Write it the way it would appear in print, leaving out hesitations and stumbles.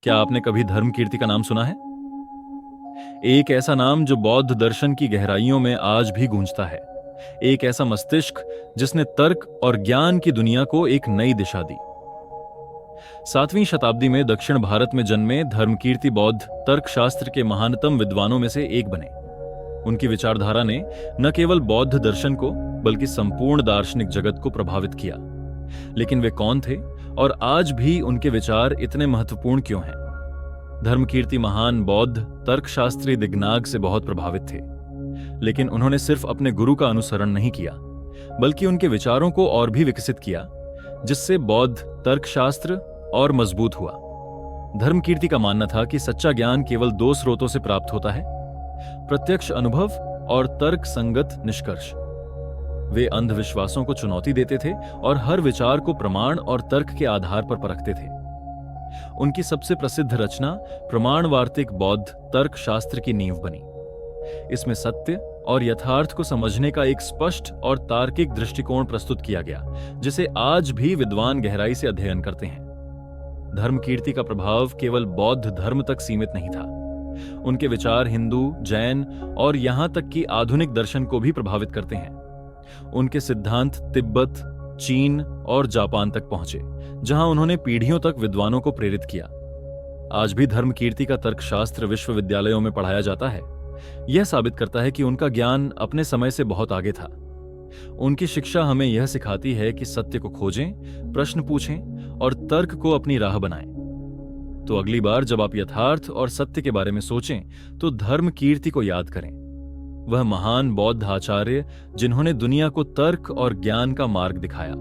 क्या आपने कभी धर्मकीर्ति का नाम सुना है? एक ऐसा नाम जो बौद्ध दर्शन की गहराइयों में आज भी गूंजता है। एक ऐसा मस्तिष्क जिसने तर्क और ज्ञान की दुनिया को एक नई दिशा दी। 7वीं शताब्दी में दक्षिण भारत में जन्मे धर्मकीर्ति बौद्ध तर्कशास्त्र के महानतम विद्वानों में से एक बने। उनकी विचारधारा ने न केवल बौद्ध दर्शन को बल्कि संपूर्ण दार्शनिक जगत को प्रभावित किया। लेकिन वे कौन थे और आज भी उनके विचार इतने महत्वपूर्ण क्यों हैं? धर्मकीर्ति महान बौद्ध तर्कशास्त्री दिग्नाग से बहुत प्रभावित थे, लेकिन उन्होंने सिर्फ अपने गुरु का अनुसरण नहीं किया, बल्कि उनके विचारों को और भी विकसित किया, जिससे बौद्ध तर्कशास्त्र और मजबूत हुआ। धर्मकीर्ति का मानना था कि सच्चा ज्ञान केवल दो स्रोतों से प्राप्त होता है, प्रत्यक्ष अनुभव और तर्क संगत निष्कर्ष। वे अंधविश्वासों को चुनौती देते थे और हर विचार को प्रमाण और तर्क के आधार पर परखते थे। उनकी सबसे प्रसिद्ध रचना प्रमाणवार्तिक बौद्ध तर्कशास्त्र की नींव बनी। इसमें सत्य और यथार्थ को समझने का एक स्पष्ट और तार्किक दृष्टिकोण प्रस्तुत किया गया, जिसे आज भी विद्वान गहराई से अध्ययन करते हैं। धर्मकीर्ति का प्रभाव केवल बौद्ध धर्म तक सीमित नहीं था। उनके विचार हिंदू, जैन और यहां तक कि आधुनिक दर्शन को भी प्रभावित करते हैं। उनके सिद्धांत तिब्बत, चीन और जापान तक पहुंचे, जहां उन्होंने पीढ़ियों तक विद्वानों को प्रेरित किया। आज भी धर्मकीर्ति का तर्कशास्त्र विश्वविद्यालयों में पढ़ाया जाता है। यह साबित करता है कि उनका ज्ञान अपने समय से बहुत आगे था। उनकी शिक्षा हमें यह सिखाती है कि सत्य को खोजें, प्रश्न पूछें और तर्क को अपनी राह बनाएं। तो अगली बार जब आप यथार्थ और सत्य के बारे में सोचें, तो धर्मकीर्ति को याद करें। वह महान बौद्ध आचार्य जिन्होंने दुनिया को तर्क और ज्ञान का मार्ग दिखाया।